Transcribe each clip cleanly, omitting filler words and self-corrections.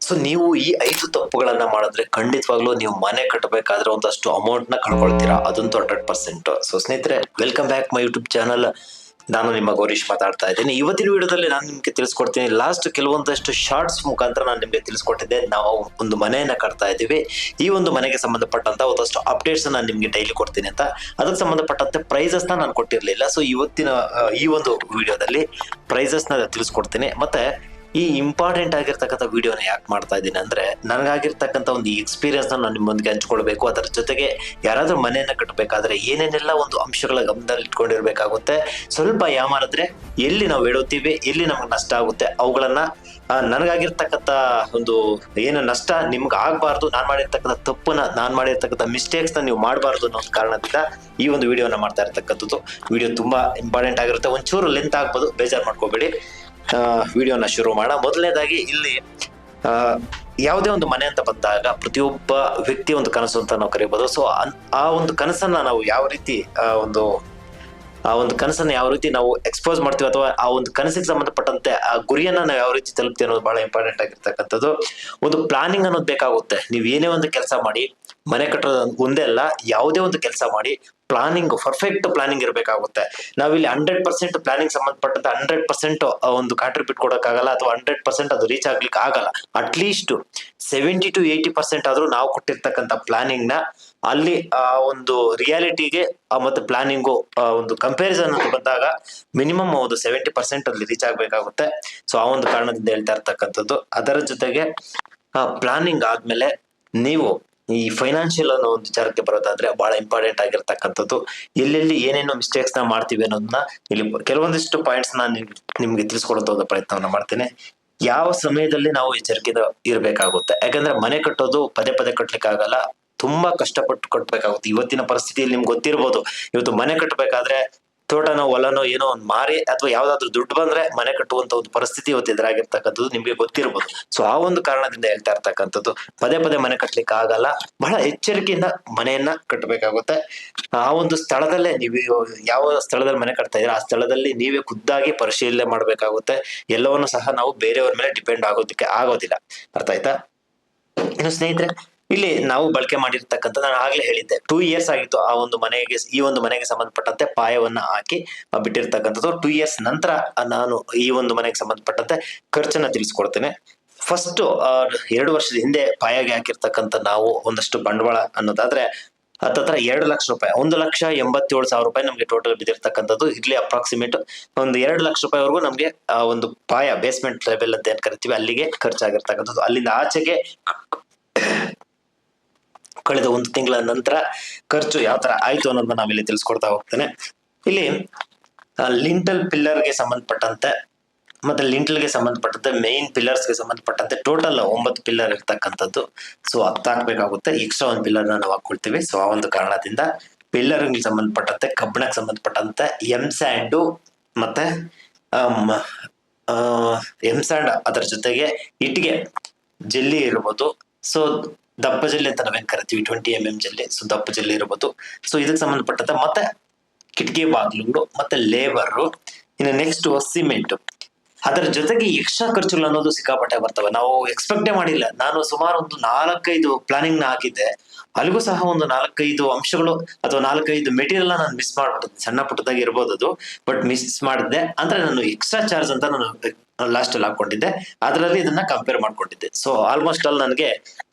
So ನೀವು ಈ 5 ತಪ್ಪುಗಳನ್ನ ಮಾಡಿದ್ರೆ ಖಂಡಿತವಾಗ್ಲೂ ನೀವು ಮನೆ ಕಟ್ಟಬೇಕಾದ್ರೆ ಒಂದಷ್ಟು ಅಮೌಂಟ್ ನ ಕಳ್ಕೊಳ್ತೀರಾ, ಅದಂತೂ 100%. ಸೊ ಸ್ನೇಹಿತರೆ, welcome back my YouTube channel. ನಾನು ನಿಮ್ಮ ಗೌರೀಶ್ ಮಾತಾಡ್ತಾ ಇದ್ದೀನಿ. ಇವತ್ತಿನ ವಿಡಿಯೋದಲ್ಲಿ ನಾನು ನಿಮ್ಗೆ ತಿಳಿಸ್ಕೊಡ್ತೀನಿ. ಲಾಸ್ಟ್ ಕೆಲವೊಂದಷ್ಟು ಶಾರ್ಟ್ಸ್ ಮುಖಾಂತರ ನಾನು ನಿಮ್ಗೆ ತಿಳಿಸ್ಕೊಟ್ಟಿದ್ದೆ, ನಾವು ಒಂದು ಮನೆಯನ್ನ ಕಟ್ತಾ ಇದ್ದೀವಿ, ಈ ಒಂದು ಮನೆಗೆ ಸಂಬಂಧಪಟ್ಟಂತ ಒಂದಷ್ಟು ಅಪ್ಡೇಟ್ಸ್ ನಾನು ನಿಮ್ಗೆ ಡೈಲಿ ಕೊಡ್ತೀನಿ ಅಂತ. ಅದಕ್ಕೆ ಸಂಬಂಧಪಟ್ಟಂತೆ ಪ್ರೈಸಸ್ ನಾನು ಕೊಟ್ಟಿರ್ಲಿಲ್ಲ. ಸೊ ಇವತ್ತಿನ ಈ ಒಂದು ವಿಡಿಯೋದಲ್ಲಿ ಪ್ರೈಸಸ್ ನ ತಿಳಿಸ್ಕೊಡ್ತೀನಿ. ಮತ್ತೆ ಈ ಇಂಪಾರ್ಟೆಂಟ್ ಆಗಿರ್ತಕ್ಕಂಥ ವಿಡಿಯೋನ ಯಾಕೆ ಮಾಡ್ತಾ ಇದ್ದೀನಿ ಅಂದ್ರೆ, ನನಗಾಗಿರ್ತಕ್ಕಂಥ ಒಂದು ಎಕ್ಸ್ಪೀರಿಯನ್ಸ್ ನಾನು ನಿಮ್ಮೊಂದಿಗೆ ಹಂಚ್ಕೊಳ್ಬೇಕು. ಅದರ ಜೊತೆಗೆ ಯಾರಾದ್ರೂ ಮನೆಯನ್ನ ಕಟ್ಟಬೇಕಾದ್ರೆ ಏನೇನೆಲ್ಲ ಒಂದು ಅಂಶಗಳ ಗಮನದಲ್ಲಿ ಇಟ್ಕೊಂಡಿರ್ಬೇಕಾಗುತ್ತೆ. ಸ್ವಲ್ಪ ಯಾಮಾರಿದ್ರೆ ಎಲ್ಲಿ ನಾವು ಎಡುತ್ತೀವಿ, ಎಲ್ಲಿ ನಮ್ಗೆ ನಷ್ಟ ಆಗುತ್ತೆ, ಅವುಗಳನ್ನ ನನಗಾಗಿರ್ತಕ್ಕಂಥ ಒಂದು ಏನು ನಷ್ಟ ನಿಮ್ಗೆ ಆಗ್ಬಾರ್ದು, ನಾನ್ ಮಾಡಿರ್ತಕ್ಕಂಥ ತಪ್ಪನ್ನ, ನಾನ್ ಮಾಡಿರ್ತಕ್ಕಂಥ ಮಿಸ್ಟೇಕ್ಸ್ ನ ನೀವು ಮಾಡಬಾರ್ದು ಅನ್ನೋ ಕಾರಣದಿಂದ ಈ ಒಂದು ವಿಡಿಯೋನ ಮಾಡ್ತಾ ಇರ್ತಕ್ಕಂಥದ್ದು. ವಿಡಿಯೋ ತುಂಬಾ ಇಂಪಾರ್ಟೆಂಟ್ ಆಗಿರುತ್ತೆ, ಒಂಚೂರು ಲೆಂತ್ ಆಗ್ಬೋದು, ಬೇಜಾರು ಮಾಡ್ಕೋಬೇಡಿ. ವಿಡಿಯೋನ ಶುರು ಮಾಡೋಣ. ಮೊದಲನೇದಾಗಿ ಇಲ್ಲಿ ಯಾವುದೇ ಒಂದು ಮನೆ ಅಂತ ಬಂದಾಗ ಪ್ರತಿಯೊಬ್ಬ ವ್ಯಕ್ತಿ ಒಂದು ಕನಸು ಅಂತ ನಾವು ಕರೀಬಹುದು. ಸೊ ಆ ಒಂದು ಕನಸನ್ನ ನಾವು ಯಾವ ರೀತಿ ಆ ಒಂದು ಕನಸನ್ನ ಯಾವ ರೀತಿ ನಾವು ಎಕ್ಸ್ಪೋಸ್ ಮಾಡ್ತೀವಿ, ಅಥವಾ ಆ ಒಂದು ಕನಸಿಗೆ ಸಂಬಂಧಪಟ್ಟಂತೆ ಆ ಗುರಿಯನ್ನ ನಾವು ಯಾವ ರೀತಿ ತಲುಪ್ತೀವಿ ಅನ್ನೋದು ಬಹಳ ಇಂಪಾರ್ಟೆಂಟ್ ಆಗಿರ್ತಕ್ಕಂಥದ್ದು. ಒಂದು ಪ್ಲಾನಿಂಗ್ ಅನ್ನೋದು ಬೇಕಾಗುತ್ತೆ. ನೀವು ಏನೇ ಒಂದು ಕೆಲಸ ಮಾಡಿ, ಮನೆ ಕಟ್ಟೋದು ಒಂದೇ ಅಲ್ಲ, ಯಾವುದೇ ಒಂದು ಕೆಲಸ ಮಾಡಿ ಪ್ಲಾನಿಂಗ್, ಪರ್ಫೆಕ್ಟ್ ಪ್ಲಾನಿಂಗ್ ಇರಬೇಕಾಗುತ್ತೆ. ನಾವಿಲ್ಲಿ 100% ಪ್ಲಾನಿಂಗ್ ಸಂಬಂಧಪಟ್ಟಂತ 100% ಒಂದು ಕಾಂಟ್ರಿಬ್ಯೂಟ್ ಕೊಡೋಕ್ಕಾಗಲ್ಲ, ಅಥವಾ 100% ಅದು ರೀಚ್ ಆಗ್ಲಿಕ್ಕೆ ಆಗಲ್ಲ. ಅಟ್ಲೀಸ್ಟ್ 70 to 80% ಆದ್ರೂ ನಾವು ಕೊಟ್ಟಿರ್ತಕ್ಕಂಥ ಪ್ಲಾನಿಂಗ್ ನ ಅಲ್ಲಿ ಒಂದು ರಿಯಾಲಿಟಿಗೆ ಮತ್ತೆ ಪ್ಲಾನಿಂಗು ಒಂದು ಕಂಪ್ಯಾರಿಸನ್ ಅಂತ ಬಂದಾಗ ಮಿನಿಮಮ್ ಒಂದು 70% ಅಲ್ಲಿ ರೀಚ್ ಆಗ್ಬೇಕಾಗುತ್ತೆ. ಸೊ ಆ ಒಂದು ಕಾರಣದಿಂದ ಹೇಳ್ತಾ ಇರ್ತಕ್ಕಂಥದ್ದು. ಅದರ ಜೊತೆಗೆ ಪ್ಲಾನಿಂಗ್ ಆದ್ಮೇಲೆ ನೀವು ಈ ಫೈನಾನ್ಷಿಯಲ್ ಅನ್ನೋ ಒಂದು ವಿಚಾರಕ್ಕೆ ಬರೋದಾದ್ರೆ ಬಹಳ ಇಂಪಾರ್ಟೆಂಟ್ ಆಗಿರ್ತಕ್ಕಂಥದ್ದು. ಎಲ್ಲೆಲ್ಲಿ ಏನೇನೋ ಮಿಸ್ಟೇಕ್ಸ್ ನ ಮಾಡ್ತೀವಿ ಅನ್ನೋದನ್ನ ಇಲ್ಲಿ ಕೆಲವೊಂದಿಷ್ಟು ಪಾಯಿಂಟ್ಸ್ ನಾನು ನಿಮ್ಗೆ ತಿಳಿಸ್ಕೊಡುವಂತ ಪ್ರಯತ್ನವನ್ನ ಮಾಡ್ತೇನೆ. ಯಾವ ಸಮಯದಲ್ಲಿ ನಾವು ಎಚ್ಚರಿಕೆಯಿಂದ ಇರಬೇಕಾಗುತ್ತೆ, ಯಾಕಂದ್ರೆ ಮನೆ ಕಟ್ಟೋದು ಪದೇ ಪದೇ ಕಟ್ಲಿಕ್ಕೆ ಆಗಲ್ಲ, ತುಂಬಾ ಕಷ್ಟಪಟ್ಟು ಕಟ್ಬೇಕಾಗುತ್ತೆ. ಇವತ್ತಿನ ಪರಿಸ್ಥಿತಿಯಲ್ಲಿ ನಿಮ್ಗೆ ಗೊತ್ತಿರ್ಬೋದು, ಇವತ್ತು ಮನೆ ಕಟ್ಟಬೇಕಾದ್ರೆ ತೋಟನೋ ಹೊಲನೋ ಏನೋ ಒಂದು ಮಾರಿ ಅಥವಾ ಯಾವ್ದಾದ್ರು ದುಡ್ಡು ಬಂದ್ರೆ ಮನೆ ಕಟ್ಟುವಂತ ಒಂದು ಪರಿಸ್ಥಿತಿ ಇವತ್ತು ಎದುರಾಗಿರ್ತಕ್ಕಂಥದ್ದು ನಿಮ್ಗೆ ಗೊತ್ತಿರ್ಬೋದು. ಸೊ ಆ ಒಂದು ಕಾರಣದಿಂದ ಹೇಳ್ತಾ ಇರ್ತಕ್ಕಂಥದ್ದು, ಪದೇ ಪದೇ ಮನೆ ಕಟ್ಲಿಕ್ಕೆ ಆಗಲ್ಲ, ಬಹಳ ಎಚ್ಚರಿಕೆಯಿಂದ ಮನೆಯನ್ನ ಕಟ್ಟಬೇಕಾಗುತ್ತೆ. ಆ ಒಂದು ಸ್ಥಳದಲ್ಲೇ ನೀವು ಯಾವ ಸ್ಥಳದಲ್ಲಿ ಮನೆ ಕಟ್ತಾ ಇದ್ರೆ ಆ ಸ್ಥಳದಲ್ಲಿ ನೀವೇ ಖುದ್ದಾಗಿ ಪರಿಶೀಲನೆ ಮಾಡ್ಬೇಕಾಗುತ್ತೆ. ಎಲ್ಲವನ್ನು ಸಹ ನಾವು ಬೇರೆಯವ್ರ ಮೇಲೆ ಡಿಪೆಂಡ್ ಆಗೋದಕ್ಕೆ ಆಗೋದಿಲ್ಲ. ಅರ್ಥ ಆಯ್ತಾ? ಇನ್ನು ಸ್ನೇಹಿತರೆ, ಇಲ್ಲಿ ನಾವು ಬಳಕೆ ಮಾಡಿರ್ತಕ್ಕಂಥ, ನಾನು ಆಗ್ಲೇ ಹೇಳಿದ್ದೆ 2 years ಆಗಿತ್ತು ಆ ಒಂದು ಮನೆಗೆ, ಈ ಒಂದು ಮನೆಗೆ ಸಂಬಂಧಪಟ್ಟಂತೆ ಪಾಯವನ್ನ ಹಾಕಿ ಬಿಟ್ಟಿರ್ತಕ್ಕಂಥದ್ದು. 2 years ನಂತರ ನಾನು ಈ ಒಂದು ಮನೆಗೆ ಸಂಬಂಧಪಟ್ಟಂತೆ ಖರ್ಚನ್ನ ತಿಳಿಸ್ಕೊಡ್ತೇನೆ. ಫಸ್ಟ್ 2 ವರ್ಷದ ಹಿಂದೆ ಪಾಯಗೆ ಹಾಕಿರ್ತಕ್ಕಂಥ ನಾವು ಒಂದಷ್ಟು ಬಂಡವಾಳ ಅನ್ನೋದಾದ್ರೆ ಹತ್ತತ್ರ 2 ಲಕ್ಷ ರೂಪಾಯಿ, 1,87,000 ರೂಪಾಯಿ ನಮ್ಗೆ ಟೋಟಲ್ ಬಿದ್ದಿರ್ತಕ್ಕಂಥದ್ದು. ಇಲ್ಲಿ ಅಪ್ರಾಕ್ಸಿಮೇಟ್ ಒಂದು 2 ಲಕ್ಷ ರೂಪಾಯಿವರೆಗೂ ನಮ್ಗೆ ಒಂದು ಪಾಯ, ಬೇಸ್ಮೆಂಟ್ ಲೆವೆಲ್ ಅಂತ ಏನ್ ಕರಿತೀವಿ, ಅಲ್ಲಿಗೆ ಖರ್ಚಾಗಿರ್ತಕ್ಕಂಥದ್ದು. ಅಲ್ಲಿಂದ ಆಚೆಗೆ ಕಳೆದ 1 ತಿಂಗಳ ನಂತರ ಖರ್ಚು ಯಾವ ತರ ಆಯ್ತು ಅನ್ನೋದನ್ನ ನಾವಿಲ್ಲಿ ತಿಳಿಸ್ಕೊಡ್ತಾ ಹೋಗ್ತೇನೆ. ಇಲ್ಲಿ ಲಿಂಟಲ್ ಪಿಲ್ಲರ್ಗೆ ಸಂಬಂಧಪಟ್ಟಂತೆ ಮತ್ತೆ ಲಿಂಟಲ್ಗೆ ಸಂಬಂಧಪಟ್ಟಂತೆ ಮೇನ್ ಪಿಲ್ಲರ್ಸ್ಗೆ ಸಂಬಂಧಪಟ್ಟಂತೆ ಟೋಟಲ್ 9 ಪಿಲ್ಲರ್ ಇರ್ತಕ್ಕಂಥದ್ದು. ಸೊ 10 ಹಾಕ್ಬೇಕಾಗುತ್ತೆ, ಎಕ್ಸ್ಟ್ರಾ 1 ಪಿಲ್ಲರ್ ನಾವು ಹಾಕೊಳ್ತೀವಿ. ಸೊ ಆ ಒಂದು ಕಾರಣದಿಂದ ಪಿಲ್ಲರ್ಗೆ ಸಂಬಂಧಪಟ್ಟಂತೆ, ಕಬ್ಬಿಣಕ್ಕೆ ಸಂಬಂಧಪಟ್ಟಂತೆ ಎಂಸ್ಯಾಂಡು ಮತ್ತೆ ಎಂಸ್ಯಾಂಡ್, ಅದರ ಜೊತೆಗೆ ಇಟ್ಟಿಗೆ ಜಲ್ಲಿ ಇರ್ಬೋದು. ಸೊ ದಪ್ಪ ಜಲ್ಲಿ ಅಂತ ನಾವೇನ್ ಕರಿತೀವಿ, 20 mm ಜಲ್ಲಿ. ಸೊ ದಪ್ಪ ಜಲ್ಲಿ ಇರ್ಬೋದು. ಸೊ ಇದಕ್ಕೆ ಸಂಬಂಧಪಟ್ಟಂತೆ ಮತ್ತೆ ಕಿಟಕಿ ಬಾಗಿಲುಗಳು ಮತ್ತೆ ಲೇಬರ್, ಇನ್ನು ನೆಕ್ಸ್ಟ್ ಸಿಮೆಂಟ್. ಅದರ ಜೊತೆಗೆ ಎಕ್ಸ್ಟ್ರಾ ಖರ್ಚುಗಳು ಅನ್ನೋದು ಸಿಕ್ಕಾಪಟ್ಟೆ ಬರ್ತವೆ, ನಾವು ಎಕ್ಸ್ಪೆಕ್ಟೇ ಮಾಡಿಲ್ಲ. ನಾನು ಸುಮಾರು ಒಂದು 4-5 ಪ್ಲಾನಿಂಗ್ ನ ಹಾಕಿದ್ದೆ, ಅಲ್ಲಿಗೂ ಸಹ ಒಂದು 4-5 ಅಂಶಗಳು ಅಥವಾ 4-5 ಮೆಟೀರಿಯಲ್ ನಾನು ಮಿಸ್ ಮಾಡ್ಬಿಟ್ಟಿದ್ದೆ. ಸಣ್ಣ ಪುಟ್ಟದಾಗಿ ಇರ್ಬೋದು ಅದು, ಬಟ್ ಮಿಸ್ ಮಾಡಿದ್ದೆ. ಅಂದ್ರೆ ನಾನು ಎಕ್ಸ್ಟ್ರಾ ಚಾರ್ಜ್ ಅಂತ ನಾನು ಲಾಸ್ಟ್ ಅಲ್ಲಿ ಹಾಕೊಂಡಿದ್ದೆ, ಅದರಲ್ಲಿ ಇದನ್ನ ಕಂಪೇರ್ ಮಾಡ್ಕೊಂಡಿದ್ದೆ. ಸೊ ಆಲ್ಮೋಸ್ಟ್ ಅಲ್ಲಿ ನನಗೆ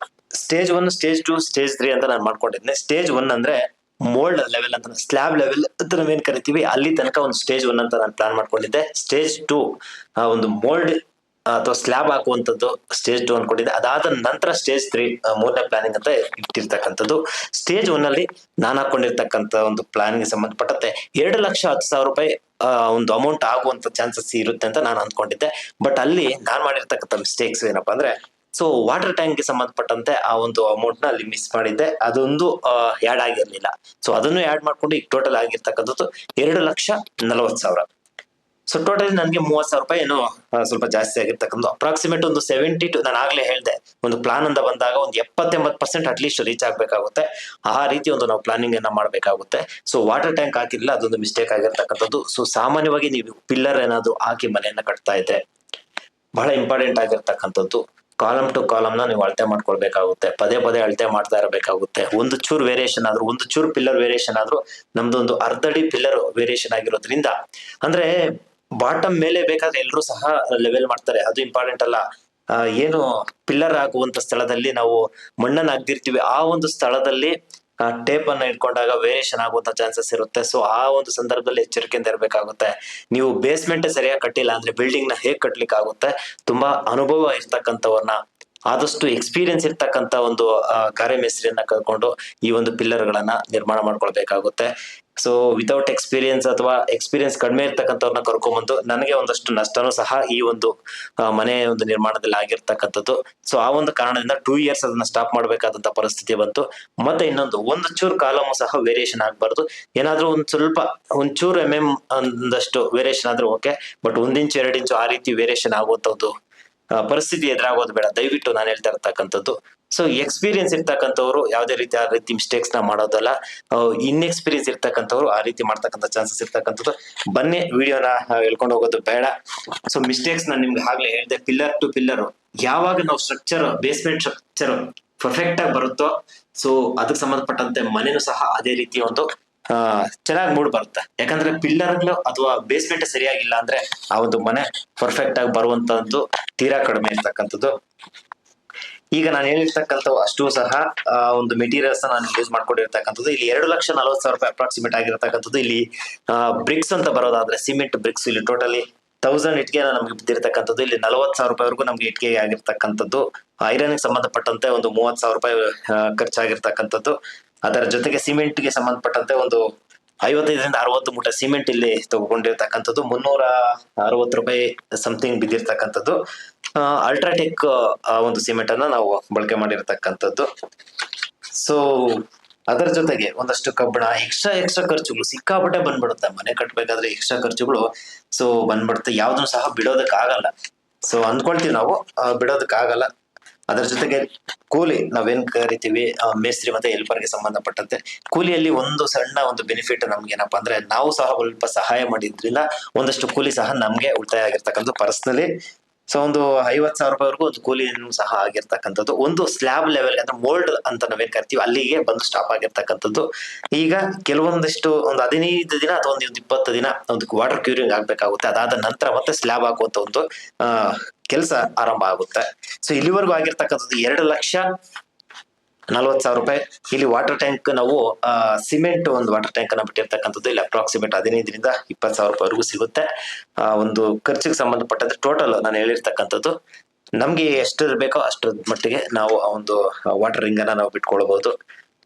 ಸ್ಟೇಜ್ 1, ಸ್ಟೇಜ್ 2, ಸ್ಟೇಜ್ 3 ಅಂತ ನಾನು ಮಾಡ್ಕೊಂಡಿದ್ದೆ. ಸ್ಟೇಜ್ 1 ಅಂದ್ರೆ ಮೋಲ್ಡ್ ಲೆವೆಲ್ ಅಂತ, ಸ್ಲ್ಯಾಬ್ ಲೆವೆಲ್ ಅಂತ ನಾವೇನ್ ಕರಿತೀವಿ, ಅಲ್ಲಿ ತನಕ ಒಂದು ಸ್ಟೇಜ್ 1 ಅಂತ ನಾನು ಪ್ಲಾನ್ ಮಾಡ್ಕೊಂಡಿದ್ದೆ. ಸ್ಟೇಜ್ 2 ಒಂದು ಮೋಲ್ಡ್ ಅಥವಾ ಸ್ಲ್ಯಾಬ್ ಹಾಕುವಂತದ್ದು ಸ್ಟೇಜ್ 2 ಅನ್ಕೊಂಡಿದ್ದೆ. ಅದಾದ ನಂತರ ಸ್ಟೇಜ್ 3 ಮೂರನೇ ಪ್ಲಾನಿಂಗ್ ಅಂತ ಇಟ್ಟಿರ್ತಕ್ಕಂಥದ್ದು. ಸ್ಟೇಜ್ 1 ಅಲ್ಲಿ ನಾನು ಹಾಕೊಂಡಿರ್ತಕ್ಕಂಥ ಒಂದು ಪ್ಲಾನಿಂಗ್ ಸಂಬಂಧಪಟ್ಟಂತೆ 2,10,000 ರೂಪಾಯಿ ಒಂದು ಅಮೌಂಟ್ ಆಗುವಂತ ಚಾನ್ಸಸ್ ಇರುತ್ತೆ ಅಂತ ನಾನು ಅಂದ್ಕೊಂಡಿದ್ದೆ. ಬಟ್ ಅಲ್ಲಿ ನಾನ್ ಮಾಡಿರ್ತಕ್ಕಂಥ ಮಿಸ್ಟೇಕ್ಸ್ ಏನಪ್ಪಾ ಅಂದ್ರೆ, ಸೊ ವಾಟರ್ ಟ್ಯಾಂಕ್ ಗೆ ಸಂಬಂಧಪಟ್ಟಂತೆ ಆ ಒಂದು ಅಮೌಂಟ್ ನ ಅಲ್ಲಿ ಮಿಸ್ ಮಾಡಿದ್ದೆ, ಅದೊಂದು ಆಡ್ ಆಗಿರ್ಲಿಲ್ಲ. ಸೊ ಅದನ್ನು ಆಡ್ ಮಾಡ್ಕೊಂಡು ಈಗ ಟೋಟಲ್ ಆಗಿರ್ತಕ್ಕಂಥದ್ದು 2,40,000. ಸೊ ಟೋಟಲ್ ನನಗೆ 30,000 ರೂಪಾಯಿ ಏನೋ ಸ್ವಲ್ಪ ಜಾಸ್ತಿ ಆಗಿರ್ತಕ್ಕಂಥ. ಅಪ್ರಾಕ್ಸಿಮೇಟ್ ಒಂದು 70 to, ನಾನು ಆಗ್ಲೇ ಹೇಳಿದೆ, ಒಂದು ಪ್ಲಾನ್ ಅಂತ ಬಂದಾಗ ಒಂದು 70-80% ಅಟ್ಲೀಸ್ಟ್ ರೀಚ್ ಆಗ್ಬೇಕಾಗುತ್ತೆ. ಆ ರೀತಿ ಒಂದು ನಾವು ಪ್ಲಾನಿಂಗ್ ಅನ್ನ ಮಾಡ್ಬೇಕಾಗುತ್ತೆ. ಸೊ ವಾಟರ್ ಟ್ಯಾಂಕ್ ಹಾಕಿರ್ಲಿಲ್ಲ, ಅದೊಂದು ಮಿಸ್ಟೇಕ್ ಆಗಿರ್ತಕ್ಕಂಥದ್ದು. ಸೊ ಸಾಮಾನ್ಯವಾಗಿ ನೀವು ಪಿಲ್ಲರ್ ಏನಾದ್ರು ಹಾಕಿ ಮನೆಯನ್ನ ಕಟ್ತಾ ಇದ್ರೆ ಬಹಳ ಇಂಪಾರ್ಟೆಂಟ್ ಆಗಿರ್ತಕ್ಕಂಥದ್ದು, ಕಾಲಮ್ ಟು ಕಾಲಮ್ ನ ನೀವು ಅಳತೆ ಮಾಡ್ಕೊಳ್ಬೇಕಾಗುತ್ತೆ, ಪದೇ ಪದೇ ಅಳತೆ ಮಾಡ್ತಾ ಇರಬೇಕಾಗುತ್ತೆ. ಒಂದು ಚೂರ್ ವೇರಿಯೇಷನ್ ಆದ್ರೂ, ಒಂದು ಚೂರ್ ಪಿಲ್ಲರ್ ವೇರಿಯೇಷನ್ ಆದ್ರೂ, ನಮ್ದು ಒಂದು ಅರ್ಧ ಅಡಿ ಪಿಲ್ಲರ್ ವೇರಿಯೇಷನ್ ಆಗಿರೋದ್ರಿಂದ, ಅಂದ್ರೆ ಬಾಟಮ್ ಮೇಲೆ ಬೇಕಾದ್ರೆ ಎಲ್ಲರೂ ಸಹ ಲೆವೆಲ್ ಮಾಡ್ತಾರೆ, ಅದು ಇಂಪಾರ್ಟೆಂಟ್ ಅಲ್ಲ. ಏನು ಪಿಲ್ಲರ್ ಆಗುವಂತ ಸ್ಥಳದಲ್ಲಿ ನಾವು ಮಣ್ಣನ್ನು ಹಾಕ್ದಿರ್ತೀವಿ, ಆ ಒಂದು ಸ್ಥಳದಲ್ಲಿ ಟೇಪ್ ಅನ್ನ ಇಟ್ಕೊಂಡಾಗ ವೇರಿಯೇಷನ್ ಆಗುವಂತ ಚಾನ್ಸಸ್ ಇರುತ್ತೆ. ಸೊ ಆ ಒಂದು ಸಂದರ್ಭದಲ್ಲಿ ಎಚ್ಚರಿಕೆಯಿಂದ ಇರಬೇಕಾಗುತ್ತೆ. ನೀವು ಬೇಸ್ಮೆಂಟ್ ಸರಿಯಾಗಿ ಕಟ್ಟಿಲ್ಲ ಅಂದ್ರೆ ಬಿಲ್ಡಿಂಗ್ ನ ಹೇಗ್ ಕಟ್ಲಿಕ್ಕೆ ಆಗುತ್ತೆ? ತುಂಬಾ ಅನುಭವ ಇರ್ತಕ್ಕಂಥವ್ರನ್ನ, ಆದಷ್ಟು ಎಕ್ಸ್ಪೀರಿಯನ್ಸ್ ಇರ್ತಕ್ಕಂಥ ಒಂದು ಕಾರ್ಯಮೇಸ್ತ್ರಿಯನ್ನ ಕರ್ಕೊಂಡು ಈ ಒಂದು ಪಿಲ್ಲರ್ ಗಳನ್ನ ನಿರ್ಮಾಣ ಮಾಡ್ಕೊಳ್ಬೇಕಾಗುತ್ತೆ. ಸೊ ವಿತೌಟ್ ಎಕ್ಸ್ಪೀರಿಯನ್ಸ್ ಅಥವಾ ಎಕ್ಸ್ಪೀರಿಯನ್ಸ್ ಕಡಿಮೆ ಇರ್ತಕ್ಕಂಥವ್ರನ್ನ ಕರ್ಕೊಂಡ್ಬಂದು ನನಗೆ ಒಂದಷ್ಟು ನಷ್ಟನೂ ಸಹ ಈ ಒಂದು ಮನೆ ಒಂದು ನಿರ್ಮಾಣದಲ್ಲಿ ಆಗಿರ್ತಕ್ಕಂಥದ್ದು. ಸೊ ಆ ಒಂದು ಕಾರಣದಿಂದ 2 years ಅದನ್ನ ಸ್ಟಾಪ್ ಮಾಡ್ಬೇಕಾದಂತ ಪರಿಸ್ಥಿತಿ ಬಂತು. ಮತ್ತೆ ಇನ್ನೊಂದು, ಒಂದು ಚೂರು ಕಾಲಮು ಸಹ ವೇರಿಯೇಷನ್ ಆಗ್ಬಾರ್ದು. ಏನಾದ್ರೂ ಒಂಚೂರು ಒಂದಷ್ಟು ವೇರಿಯೇಷನ್ ಆದ್ರೂ ಓಕೆ, ಬಟ್ 1 ಇಂಚು 2 ಇಂಚು ಆ ರೀತಿ ವೇರಿಯೇಷನ್ ಆಗುವಂತದ್ದು ಪರಿಸ್ಥಿತಿ ಎದುರಾಗೋದು ಬೇಡ, ದಯವಿಟ್ಟು ನಾನು ಹೇಳ್ತಾ ಇರ್ತಕ್ಕಂಥದ್ದು. ಸೊ ಎಕ್ಸ್ಪೀರಿಯನ್ಸ್ ಇರ್ತಕ್ಕಂಥವ್ರು ಯಾವುದೇ ರೀತಿ ಆ ರೀತಿ ಮಿಸ್ಟೇಕ್ಸ್ ನ ಮಾಡೋದಲ್ಲ. ಇನ್ಎಕ್ಸ್ಪೀರಿಯನ್ಸ್ ಇರ್ತಕ್ಕಂಥವ್ರು ಆ ರೀತಿ ಮಾಡ್ತಕ್ಕಂಥ ಚಾನ್ಸಸ್ ಇರ್ತಕ್ಕಂಥದ್ದು. ಬನ್ನಿ ವಿಡಿಯೋನ ಹೇಳ್ಕೊಂಡು ಹೋಗೋದು ಬೇಡ. ಸೊ ಮಿಸ್ಟೇಕ್ಸ್ ನಾನು ನಿಮ್ಗೆ ಆಗ್ಲೇ ಹೇಳಿದೆ, ಪಿಲ್ಲರ್ ಟು ಪಿಲ್ಲರ್ ಯಾವಾಗ ನಾವು ಬೇಸ್ಮೆಂಟ್ ಸ್ಟ್ರಕ್ಚರ್ ಪರ್ಫೆಕ್ಟ್ ಆಗಿ ಬರುತ್ತೋ, ಸೊ ಅದಕ್ಕೆ ಸಂಬಂಧಪಟ್ಟಂತೆ ಮನೆನೂ ಸಹ ಅದೇ ರೀತಿ ಒಂದು ಚೆನ್ನಾಗಿ ಮೂಡ್ ಬರುತ್ತೆ. ಯಾಕಂದ್ರೆ ಪಿಲ್ಲರ್ ಅಥವಾ ಬೇಸ್ಮೆಂಟ್ ಸರಿಯಾಗಿಲ್ಲ ಅಂದ್ರೆ ಆ ಒಂದು ಮನೆ ಪರ್ಫೆಕ್ಟ್ ಆಗಿ ಬರುವಂತದ್ದು ತೀರಾ ಕಡಿಮೆ ಇರ್ತಕ್ಕಂಥದ್ದು. ಈಗ ನಾನು ಹೇಳಿರ್ತಕ್ಕಂಥ ಅಷ್ಟು ಸಹ ಒಂದು ಮೆಟೀರಿಯಲ್ಸ್ ನಾನು ಯೂಸ್ ಮಾಡ್ಕೊಂಡಿರ್ತಕ್ಕಂಥದ್ದು. ಇಲ್ಲಿ 2,40,000 ಅಪ್ರಾಕ್ಸಿಮೇಟ್ ಆಗಿರ್ತಕ್ಕಂಥದ್ದು. ಇಲ್ಲಿ ಬ್ರಿಕ್ಸ್ ಅಂತ ಬರೋದಾದ್ರೆ ಸಿಮೆಂಟ್ ಬ್ರಿಕ್ಸ್ ಇಲ್ಲಿ ಟೋಟಲಿ 1000 ಇಟ್ಗೆ ನಮ್ಗೆ ಬಿದ್ದಿರ್ತಕ್ಕಂಥದ್ದು. ಇಲ್ಲಿ 40,000 ನಮ್ಗೆ ಇಟ್ಕೆಗೆ ಆಗಿರ್ತಕ್ಕಂಥದ್ದು. ಐರನ್ ಸಂಬಂಧಪಟ್ಟಂತೆ ಒಂದು 30,000 ಖರ್ಚಾಗಿರ್ತಕ್ಕಂಥದ್ದು. ಅದರ ಜೊತೆಗೆ ಸಿಮೆಂಟ್ ಗೆ ಸಂಬಂಧಪಟ್ಟಂತೆ ಒಂದು 55ರಿಂದ 60 ಮೂಟೆ ಸಿಮೆಂಟ್ ಇಲ್ಲಿ ತಗೊಂಡಿರ್ತಕ್ಕಂಥದ್ದು. 360 ಸಮಥಿಂಗ್ ಬಿದ್ದಿರ್ತಕ್ಕಂಥದ್ದು. ಅಲ್ಟ್ರಾಟೆಕ್ ಒಂದು ಸಿಮೆಂಟ್ ಅನ್ನ ನಾವು ಬಳಕೆ ಮಾಡಿರ್ತಕ್ಕಂಥದ್ದು. ಸೊ ಅದರ ಜೊತೆಗೆ ಒಂದಷ್ಟು ಕಬ್ಬಣ, ಎಕ್ಸ್ಟ್ರಾ ಖರ್ಚುಗಳು ಸಿಕ್ಕಾಪಟ್ಟೆ ಬಂದ್ಬಿಡುತ್ತೆ ಮನೆ ಕಟ್ಟಬೇಕಾದ್ರೆ. ಎಕ್ಸ್ಟ್ರಾ ಖರ್ಚುಗಳು ಸೊ ಬಂದ್ಬಿಡುತ್ತೆ, ಯಾವ್ದನ್ನು ಸಹ ಬಿಡೋದಕ್ ಆಗಲ್ಲ. ಸೊ ಅಂದ್ಕೊಳ್ತೀವಿ ನಾವು, ಬಿಡೋದಕ್ ಆಗಲ್ಲ. ಅದರ ಜೊತೆಗೆ ಕೂಲಿ ನಾವೇನ್ ಕರಿತೀವಿ ಮೇಸ್ತ್ರಿ ಮತ್ತೆ ಹೆಲ್ಪರ್ಗೆ ಸಂಬಂಧಪಟ್ಟಂತೆ, ಕೂಲಿಯಲ್ಲಿ ಒಂದು ಸಣ್ಣ ಒಂದು ಬೆನಿಫಿಟ್ ನಮ್ಗೆ ಏನಪ್ಪಾ ಅಂದ್ರೆ, ನಾವು ಸಹ ಸ್ವಲ್ಪ ಸಹಾಯ ಮಾಡಿದ್ರಿಂದ ಒಂದಷ್ಟು ಕೂಲಿ ಸಹ ನಮ್ಗೆ ಉಳಿತಾಯ ಆಗಿರ್ತಕ್ಕಂಥ ಪರ್ಸನಲಿ. ಸೊ ಒಂದು 50,000 ಒಂದು ಕೂಲಿಯನ್ನು ಸಹ ಆಗಿರ್ತಕ್ಕಂಥದ್ದು. ಒಂದು ಸ್ಲ್ಯಾಬ್ ಲೆವೆಲ್ ಅಂದ್ರೆ ಮೋಲ್ಡ್ ಅಂತ ನಾವೇನ್ ಕರಿತೀವಿ ಅಲ್ಲಿಗೆ ಬಂದು ಸ್ಟಾಪ್ ಆಗಿರ್ತಕ್ಕಂಥದ್ದು. ಈಗ ಕೆಲವೊಂದಿಷ್ಟು ಒಂದು 15 ದಿನ ಅಥವಾ ಒಂದು 20 ದಿನ ಒಂದು ವಾಟರ್ ಕ್ಯೂರಿಂಗ್ ಆಗ್ಬೇಕಾಗುತ್ತೆ. ಅದಾದ ನಂತರ ಮತ್ತೆ ಸ್ಲ್ಯಾಬ್ ಹಾಕುವಂತ ಒಂದು ಕೆಲಸ ಆರಂಭ ಆಗುತ್ತೆ. ಸೊ ಇಲ್ಲಿವರೆಗೂ ಆಗಿರ್ತಕ್ಕಂಥದ್ದು 2,40,000. ಇಲ್ಲಿ ವಾಟರ್ ಟ್ಯಾಂಕ್ ನಾವು ಸಿಮೆಂಟ್ ಒಂದು ವಾಟರ್ ಟ್ಯಾಂಕ್ ಅನ್ನ ಬಿಟ್ಟಿರ್ತಕ್ಕಂಥದ್ದು. ಇಲ್ಲಿ ಅಪ್ರಾಕ್ಸಿಮೇಟ್ 15ರಿಂದ 20,000 ಸಿಗುತ್ತೆ. ಒಂದು ಖರ್ಚಿಗೆ ಸಂಬಂಧಪಟ್ಟಂತೆ ಟೋಟಲ್ ನಾನು ಹೇಳಿರ್ತಕ್ಕಂಥದ್ದು. ನಮ್ಗೆ ಎಷ್ಟು ಬೇಕೋ ಅಷ್ಟರ ಮಟ್ಟಿಗೆ ನಾವು ಆ ಒಂದು ವಾಟರ್ ರಿಂಗ್ ಅನ್ನ ನಾವು ಬಿಟ್ಕೊಳ್ಬಹುದು.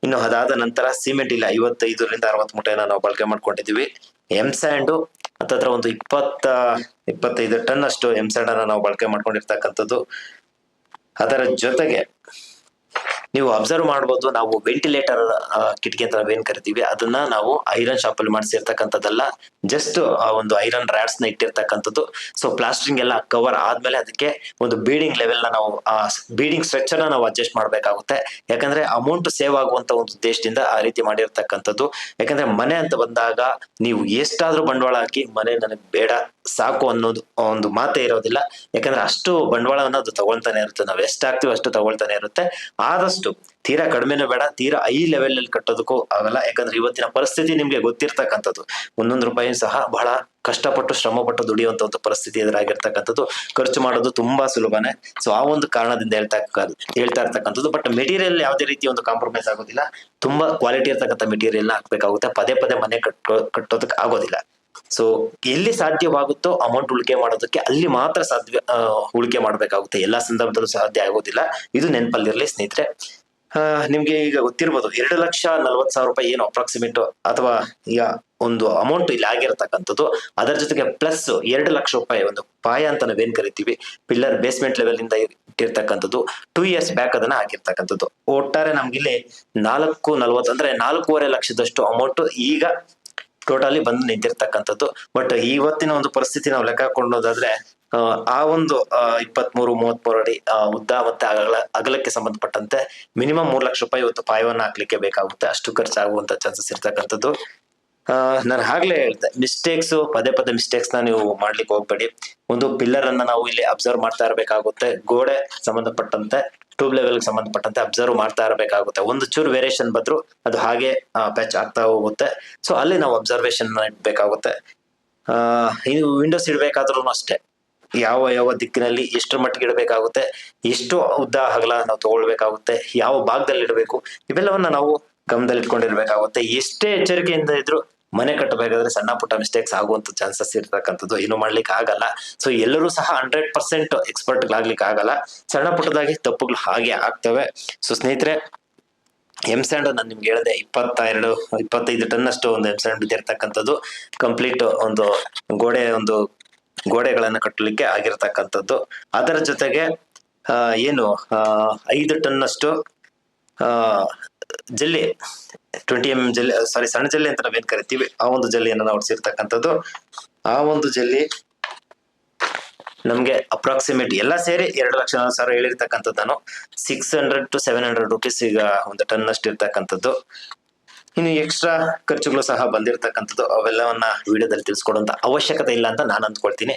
ಇನ್ನು ಅದಾದ ನಂತರ ಸಿಮೆಂಟ್ ಇಲ್ಲಿ 55ರಿಂದ 60 ಮೂಟೆನ ನಾವು ಬಳಕೆ ಮಾಡ್ಕೊಂಡಿದೀವಿ. ಸ್ಯಾಂಡ್ ಹತ್ತತ್ರ ಒಂದು 25 ಟನ್ ಅಷ್ಟು ಸ್ಯಾಂಡ್ ಅನ್ನ ನಾವು ಬಳಕೆ ಮಾಡ್ಕೊಂಡಿರ್ತಕ್ಕಂಥದ್ದು. ಅದರ ಜೊತೆಗೆ ನೀವು ಅಬ್ಸರ್ವ್ ಮಾಡಬಹುದು, ನಾವು ವೆಂಟಿಲೇಟರ್ ಕಿಟಕಿ ಅಂತ ನಾವೇನ್ ಕರಿತೀವಿ ಅದನ್ನ ನಾವು ಐರನ್ ಶಾಪ್ ಅಲ್ಲಿ ಮಾಡಿಸಿರ್ತಕ್ಕಂಥದ್ದಲ್ಲ, ಜಸ್ಟ್ ಒಂದು ಐರನ್ ರ್ಯಾಡ್ಸ್ ನ ಇಟ್ಟಿರ್ತಕ್ಕಂಥದ್ದು. ಸೊ ಪ್ಲಾಸ್ಟರಿಂಗ್ ಎಲ್ಲ ಕವರ್ ಆದ್ಮೇಲೆ ಅದಕ್ಕೆ ಒಂದು ಬೀಡಿಂಗ್ ಲೆವೆಲ್ ನ ನಾವು ಬೀಡಿಂಗ್ ಸ್ಟ್ರಕ್ಚರ್ ನಾವು ಅಡ್ಜಸ್ಟ್ ಮಾಡ್ಬೇಕಾಗುತ್ತೆ. ಯಾಕಂದ್ರೆ ಅಮೌಂಟ್ ಸೇವ್ ಆಗುವಂತ ಒಂದು ಉದ್ದೇಶದಿಂದ ಆ ರೀತಿ ಮಾಡಿರ್ತಕ್ಕಂಥದ್ದು. ಯಾಕಂದ್ರೆ ಮನೆ ಅಂತ ಬಂದಾಗ ನೀವು ಎಷ್ಟಾದ್ರೂ ಬಂಡವಾಳ ಹಾಕಿ ಮನೆ ನನಗೆ ಬೇಡ ಸಾಕು ಅನ್ನೋದು ಒಂದು ಮಾತೇ ಇರೋದಿಲ್ಲ. ಯಾಕಂದ್ರೆ ಅಷ್ಟು ಬಂಡವಾಳವನ್ನ ಅದು ತಗೊಳ್ತಾನೆ ಇರುತ್ತೆ, ನಾವು ಎಷ್ಟು ಹಾಕ್ತಿವಿ ಅಷ್ಟು ತಗೊಳ್ತಾನೆ ಇರುತ್ತೆ. ಆದಷ್ಟು ತೀರಾ ಕಡಿಮೆನೂ ಬೇಡ, ತೀರಾ ಹೈ ಲೆವೆಲ್ ಅಲ್ಲಿ ಕಟ್ಟೋದಕ್ಕೂ ಆಗಲ್ಲ. ಯಾಕಂದ್ರೆ ಇವತ್ತಿನ ಪರಿಸ್ಥಿತಿ ನಿಮ್ಗೆ ಗೊತ್ತಿರ್ತಕ್ಕಂಥದ್ದು, ಒಂದೊಂದು ರೂಪಾಯಿ ಸಹ ಬಹಳ ಕಷ್ಟಪಟ್ಟು ಶ್ರಮಪಟ್ಟು ದುಡಿಯುವಂತ ಒಂದು ಪರಿಸ್ಥಿತಿ ಎದುರಾಗಿರ್ತಕ್ಕಂಥದ್ದು. ಖರ್ಚು ಮಾಡೋದು ತುಂಬಾ ಸುಲಭನೇ. ಸೊ ಆ ಒಂದು ಕಾರಣದಿಂದ ಹೇಳ್ತಾ ಇರ್ತಕ್ಕಂಥದ್ದು. ಬಟ್ ಮೆಟೀರಿಯಲ್ ಯಾವುದೇ ರೀತಿ ಒಂದು ಕಾಂಪ್ರಮೈಸ್ ಆಗೋದಿಲ್ಲ. ತುಂಬಾ ಕ್ವಾಲಿಟಿ ಇರ್ತಕ್ಕಂಥ ಮೆಟೀರಿಯಲ್ ನ ಹಾಕ್ಬೇಕಾಗುತ್ತೆ. ಪದೇ ಪದೇ ಮನೆ ಕಟ್ಟೋದಕ್ಕೆ ಆಗೋದಿಲ್ಲ. ಸೊ ಎಲ್ಲಿ ಸಾಧ್ಯವಾಗುತ್ತೋ ಅಮೌಂಟ್ ಉಳಿಕೆ ಮಾಡೋದಕ್ಕೆ ಅಲ್ಲಿ ಮಾತ್ರ ಉಳಿಕೆ ಮಾಡ್ಬೇಕಾಗುತ್ತೆ. ಎಲ್ಲಾ ಸಂದರ್ಭದಲ್ಲೂ ಸಾಧ್ಯ ಆಗೋದಿಲ್ಲ, ಇದು ನೆನಪಲ್ಲಿರ್ಲಿ ಸ್ನೇಹಿತರೆ. ನಿಮ್ಗೆ ಈಗ ಗೊತ್ತಿರ್ಬೋದು 2,40,000 ಏನು ಅಪ್ರಾಕ್ಸಿಮೇಟ್ ಅಥವಾ ಈಗ ಒಂದು ಅಮೌಂಟ್ ಇಲ್ಲಿ ಆಗಿರತಕ್ಕಂಥದ್ದು. ಅದರ ಜೊತೆಗೆ ಪ್ಲಸ್ 2 ಲಕ್ಷ ರೂಪಾಯಿ ಒಂದು ಪಾಯ ಅಂತ ನಾವೇನ್ ಕರಿತೀವಿ, ಪಿಲ್ಲರ್ ಬೇಸ್ಮೆಂಟ್ ಲೆವೆಲ್ ಇಂದ ಇಟ್ಟಿರ್ತಕ್ಕಂಥದ್ದು. 2 years ಬ್ಯಾಕ್ ಅದನ್ನ ಹಾಕಿರ್ತಕ್ಕಂಥದ್ದು. ಒಟ್ಟಾರೆ ನಮ್ಗಿಲ್ಲಿ 4,40 ಅಂದ್ರೆ 4.5 ಲಕ್ಷದಷ್ಟು ಅಮೌಂಟ್ ಈಗ ಟೋಟಲಿ ಬಂದು ನಿಂತಿರ್ತಕ್ಕಂಥದ್ದು. ಬಟ್ ಇವತ್ತಿನ ಒಂದು ಪರಿಸ್ಥಿತಿ ನಾವು ಲೆಕ್ಕ ಹಾಕೊಂಡೋದಾದ್ರೆ ಆ ಒಂದು 23-33 ಅಡಿ ಉದ್ದ ಮತ್ತೆ ಅಗಲಕ್ಕೆ ಸಂಬಂಧಪಟ್ಟಂತೆ ಮಿನಿಮಮ್ 3 ಲಕ್ಷ ರೂಪಾಯಿ ಇವತ್ತು ಪಾಯವನ್ನ ಹಾಕ್ಲಿಕ್ಕೆ ಬೇಕಾಗುತ್ತೆ. ಅಷ್ಟು ಖರ್ಚಾಗುವಂತ ಚಾನ್ಸಸ್ ಇರ್ತಕ್ಕಂಥದ್ದು. ನಾನು ಆಗ್ಲೇ ಹೇಳ್ದೆ, ಮಿಸ್ಟೇಕ್ಸ್ ಪದೇ ಪದೇ ಮಿಸ್ಟೇಕ್ಸ್ ನ ನೀವು ಮಾಡ್ಲಿಕ್ಕೆ ಹೋಗ್ಬೇಡಿ. ಒಂದು ಪಿಲ್ಲರ್ ಅನ್ನ ನಾವು ಇಲ್ಲಿ ಅಬ್ಸರ್ವ್ ಮಾಡ್ತಾ ಇರಬೇಕಾಗುತ್ತೆ, ಗೋಡೆ ಸಂಬಂಧಪಟ್ಟಂತೆ ಟ್ಯೂಬ್ ಲೆವೆಲ್ ಸಂಬಂಧಪಟ್ಟಂತೆ ಅಬ್ಸರ್ವ್ ಮಾಡ್ತಾ ಇರಬೇಕಾಗುತ್ತೆ. ಒಂದು ಚೂರು ವೇರಿಯೇಷನ್ ಬಂದ್ರು ಅದು ಹಾಗೆ ಪ್ಯಾಚ್ ಆಗ್ತಾ ಹೋಗುತ್ತೆ. ಸೊ ಅಲ್ಲಿ ನಾವು ಅಬ್ಸರ್ವೇಷನ್ ಇಡ್ಬೇಕಾಗುತ್ತೆ. ಇದು ವಿಂಡೋಸ್ ಇಡ್ಬೇಕಾದ್ರೂ ಅಷ್ಟೇ, ಯಾವ ಯಾವ ದಿಕ್ಕಿನಲ್ಲಿ ಎಷ್ಟರ ಮಟ್ಟಿಗೆ ಇಡಬೇಕಾಗುತ್ತೆ, ಎಷ್ಟು ಉದ್ದ ಅಗಲ ನಾವು ತಗೊಳ್ಬೇಕಾಗುತ್ತೆ, ಯಾವ ಭಾಗದಲ್ಲಿ ಇಡಬೇಕು, ಇವೆಲ್ಲವನ್ನ ನಾವು ಗಮನದಲ್ಲಿ ಇಟ್ಕೊಂಡಿರ್ಬೇಕಾಗುತ್ತೆ. ಎಷ್ಟೇ ಎಚ್ಚರಿಕೆಯಿಂದ ಇದ್ರು ಮನೆ ಕಟ್ಟಬೇಕಾದ್ರೆ ಸಣ್ಣ ಪುಟ್ಟ ಮಿಸ್ಟೇಕ್ಸ್ ಆಗುವಂತ ಚಾನ್ಸಸ್ ಇರ್ತಕ್ಕಂಥದ್ದು, ಏನು ಮಾಡ್ಲಿಕ್ಕೆ ಆಗಲ್ಲ. ಸೊ ಎಲ್ಲರೂ ಸಹ 100% ಎಕ್ಸ್ಪರ್ಟ್ ಆಗ್ಲಿಕ್ಕೆ ಆಗಲ್ಲ, ಸಣ್ಣ ಪುಟ್ಟದಾಗಿ ತಪ್ಪುಗಳು ಹಾಗೆ ಆಗ್ತವೆ. ಸೊ ಸ್ನೇಹಿತರೆ, ಎಂಸ್ಯಾಂಡ್ ನಾನು ನಿಮ್ಗೆ ಹೇಳಿದೆ 25 ಟನ್ ಅಷ್ಟು ಒಂದು ಎಂಸ್ಯಾಂಡ್ ಬಿದ್ದಿರ್ತಕ್ಕಂಥದ್ದು, ಕಂಪ್ಲೀಟ್ ಒಂದು ಗೋಡೆಗಳನ್ನ ಕಟ್ಟಲಿಕ್ಕೆ ಆಗಿರ್ತಕ್ಕಂಥದ್ದು. ಅದರ ಜೊತೆಗೆ ಏನು 5 ಟನ್ ಅಷ್ಟು ಜಲ್ಲಿ 20 mm ಜಲ್ಲಿ, ಸಾರಿ ಸಣ್ಣ ಜಲ್ಲಿ ಅಂತ ನಾವೇನ್ ಕರಿತೀವಿ, ಆ ಒಂದು ಜಲ್ಲಿಯನ್ನು ನಾವು ಹೊಡ್ಸಿರ್ತಕ್ಕಂಥದ್ದು. ಆ ಒಂದು ಜಲ್ಲಿ ನಮ್ಗೆ ಅಪ್ರಾಕ್ಸಿಮೇಟ್ ಎಲ್ಲ ಸೇರಿ 2,40,000 ಹೇಳಿರ್ತಕ್ಕಂಥದ್ದು. ನಾನು 600 to 700 rupees ಈಗ ಒಂದು ಟನ್ ಅಷ್ಟು ಇರ್ತಕ್ಕಂಥದ್ದು. ಇನ್ನು ಎಕ್ಸ್ಟ್ರಾ ಖರ್ಚುಗಳು ಸಹ ಬಂದಿರತಕ್ಕಂಥದ್ದು, ಅವೆಲ್ಲವನ್ನ ವಿಡಿಯೋದಲ್ಲಿ ತಿಳಿಸ್ಕೊಡುವಂತ ಅವಶ್ಯಕತೆ ಇಲ್ಲ ಅಂತ ನಾನು ಅಂದ್ಕೊಳ್ತೀನಿ.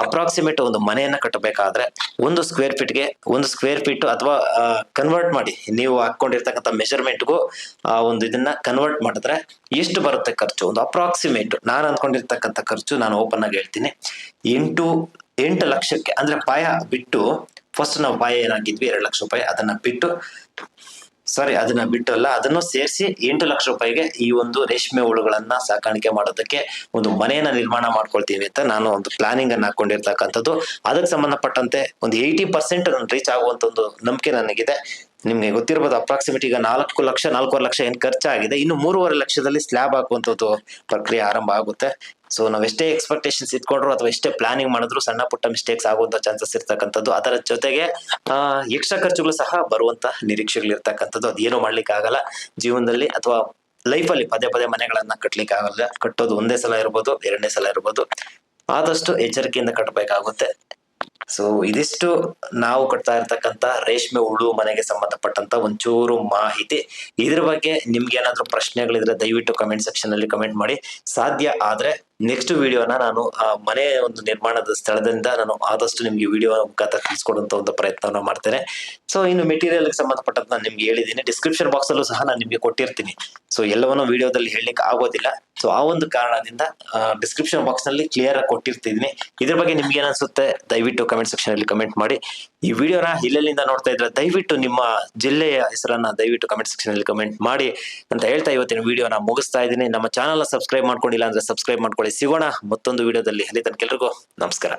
ಅಪ್ರಾಕ್ಸಿಮೇಟ್ ಒಂದು ಮನೆಯನ್ನ ಕಟ್ಟಬೇಕಾದ್ರೆ 1 ಸ್ಕ್ವೇರ್ ಫೀಟ್ ಅಥವಾ ಕನ್ವರ್ಟ್ ಮಾಡಿ, ನೀವು ಹಾಕೊಂಡಿರ್ತಕ್ಕಂಥ ಮೆಜರ್ಮೆಂಟ್ಗೂ ಆ ಒಂದು ಇದನ್ನ ಕನ್ವರ್ಟ್ ಮಾಡಿದ್ರೆ ಎಷ್ಟು ಬರುತ್ತೆ ಖರ್ಚು, ಒಂದು ಅಪ್ರಾಕ್ಸಿಮೇಟ್ ನಾನು ಅಂದ್ಕೊಂಡಿರ್ತಕ್ಕಂಥ ಖರ್ಚು ನಾನು ಓಪನ್ ಆಗಿ ಹೇಳ್ತೀನಿ, 8 ಲಕ್ಷಕ್ಕೆ. ಅಂದ್ರೆ ಪಾಯ ಬಿಟ್ಟು, ಫಸ್ಟ್ ನಾವು ಪಾಯ ಏನಾಗಿದ್ವಿ 2 ಲಕ್ಷ ರೂಪಾಯಿ, ಅದನ್ನ ಬಿಟ್ಟಲ್ಲ, ಅದನ್ನು ಸೇರಿಸಿ 8 ಲಕ್ಷ ರೂಪಾಯಿಗೆ ಈ ಒಂದು ರೇಷ್ಮೆ ಹುಳುಗಳನ್ನ ಸಾಕಾಣಿಕೆ ಮಾಡೋದಕ್ಕೆ ಒಂದು ಮನೆಯನ್ನ ನಿರ್ಮಾಣ ಮಾಡ್ಕೊಳ್ತೀವಿ ಅಂತ ನಾನು ಒಂದು ಪ್ಲಾನಿಂಗ್ ಅನ್ನ ಹಾಕೊಂಡಿರ್ತಕ್ಕಂಥದ್ದು. ಅದಕ್ಕೆ ಸಂಬಂಧಪಟ್ಟಂತೆ ಒಂದು 80% ರೀಚ್ ಆಗುವಂತ ಒಂದು ನಂಬಿಕೆ ನನಗಿದೆ. ನಿಮ್ಗೆ ಗೊತ್ತಿರ್ಬೋದು, ಅಪ್ರಾಕ್ಸಿಮೇಟ್ ಈಗ 4 ಲಕ್ಷ ಏನ್ ಖರ್ಚಾಗಿದೆ, ಇನ್ನು 3.5 ಲಕ್ಷದಲ್ಲಿ ಸ್ಲ್ಯಾಬ್ ಹಾಕುವಂತದ್ದು ಪ್ರಕ್ರಿಯೆ ಆರಂಭ ಆಗುತ್ತೆ. ಸೊ ನಾವ್ ಎಷ್ಟೇ ಎಕ್ಸ್ಪೆಕ್ಟೇಷನ್ಸ್ ಇಟ್ಕೊಂಡ್ರು ಅಥವಾ ಎಷ್ಟೇ ಪ್ಲಾನಿಂಗ್ ಮಾಡಿದ್ರು ಸಣ್ಣ ಪುಟ್ಟ ಮಿಸ್ಟೇಕ್ಸ್ ಆಗುವಂತ ಚಾನ್ಸಸ್ ಇರ್ತಕ್ಕಂಥದ್ದು. ಅದರ ಜೊತೆಗೆ ಎಕ್ಸ್ಟ್ರಾ ಖರ್ಚುಗಳು ಸಹ ಬರುವಂತ ನಿರೀಕ್ಷೆಗಳು ಇರ್ತಕ್ಕಂಥದ್ದು. ಅದೇನು ಮಾಡ್ಲಿಕ್ಕೆ ಆಗಲ್ಲ ಜೀವನದಲ್ಲಿ ಅಥವಾ ಲೈಫ್ ಅಲ್ಲಿ ಪದೇ ಪದೇ ಮನೆಗಳನ್ನ ಕಟ್ಲಿಕ್ಕೆ ಆಗಲ್ಲ. ಕಟ್ಟೋದು ಒಂದೇ ಸಲ ಇರ್ಬೋದು, 2ನೇ ಸಲ ಇರ್ಬೋದು, ಆದಷ್ಟು ಎಚ್ಚರಿಕೆಯಿಂದ ಕಟ್ಟಬೇಕಾಗುತ್ತೆ. ಸೊ ಇದಿಷ್ಟು ನಾವು ಕಟ್ತಾ ಇರ್ತಕ್ಕಂತ ರೇಷ್ಮೆ ಹುಳು ಮನೆಗೆ ಸಂಬಂಧಪಟ್ಟಂತ ಒಂಚೂರು ಮಾಹಿತಿ. ಇದ್ರ ಬಗ್ಗೆ ನಿಮ್ಗೆ ಏನಾದ್ರು ಪ್ರಶ್ನೆಗಳಿದ್ರೆ ದಯವಿಟ್ಟು ಕಮೆಂಟ್ ಸೆಕ್ಷನ್ ಅಲ್ಲಿ ಕಮೆಂಟ್ ಮಾಡಿ. ಸಾಧ್ಯ ಆದ್ರೆ ನೆಕ್ಸ್ಟ್ ವಿಡಿಯೋನ ನಾನು ಮನೆ ಒಂದು ನಿರ್ಮಾಣದ ಸ್ಥಳದಿಂದ ನಾನು ಆದಷ್ಟು ನಿಮ್ಗೆ ವಿಡಿಯೋ ಮುಖಾಂತರ ತಿಳಿಸ್ಕೊಡುವಂತ ಒಂದು ಪ್ರಯತ್ನವನ್ನ ಮಾಡ್ತೇನೆ. ಸೊ ಇನ್ನು ಮೆಟೀರಿಯಲ್ ಸಂಬಂಧಪಟ್ಟಂತ ನಾನು ನಿಮ್ಗೆ ಹೇಳಿದ್ದೀನಿ, ಡಿಸ್ಕ್ರಿಪ್ಷನ್ ಬಾಕ್ಸ್ ಅಲ್ಲೂ ಸಹ ನಾನು ನಿಮ್ಗೆ ಕೊಟ್ಟಿರ್ತೀನಿ. ಸೊ ಎಲ್ಲವನ್ನೂ ವಿಡಿಯೋದಲ್ಲಿ ಹೇಳಲಿಕ್ಕೆ ಆಗೋದಿಲ್ಲ. ಸೊ ಆ ಒಂದು ಕಾರಣದಿಂದ ಡಿಸ್ಕ್ರಿಪ್ಷನ್ ಬಾಕ್ಸ್ ನಲ್ಲಿ ಕ್ಲಿಯರ್ ಆಗಿ ಕೊಟ್ಟಿರ್ತಿದ್ದೀನಿ. ಇದ್ರ ಬಗ್ಗೆ ನಿಮ್ಗೆ ಏನಿಸುತ್ತೆ ದಯವಿಟ್ಟು ಕಮೆಂಟ್ ಸೆಕ್ಷನ್ ಅಲ್ಲಿ ಕಮೆಂಟ್ ಮಾಡಿ. ಈ ವಿಡಿಯೋನ ಇಲ್ಲೆಲ್ಲಿಂದ ನೋಡ್ತಾ ಇದ್ರೆ ದಯವಿಟ್ಟು ನಿಮ್ಮ ಜಿಲ್ಲೆಯ ಹೆಸರನ್ನ ದಯವಿಟ್ಟು ಕಮೆಂಟ್ ಸೆಕ್ಷನ್ ಅಲ್ಲಿ ಕಮೆಂಟ್ ಮಾಡಿ ಅಂತ ಹೇಳ್ತಾ ಇವತ್ತಿನ ವಿಡಿಯೋನ ಮುಗಿಸ್ತಾ ಇದ್ದೀನಿ. ನಮ್ಮ ಚಾನಲ್ ಸಬ್ಸ್ಕ್ರೈಬ್ ಮಾಡ್ಕೊಂಡಿಲ್ಲ ಅಂದ್ರೆ ಸಬ್ಸ್ಕ್ರೈಬ್ ಮಾಡ್ಕೊಳ್ಳಿ. ಸಿಗೋಣ ಮತ್ತೊಂದು ವಿಡಿಯೋದಲ್ಲಿ. ಅಲ್ಲಿ ತನಕ ಎಲ್ರಿಗೂ ನಮಸ್ಕಾರ.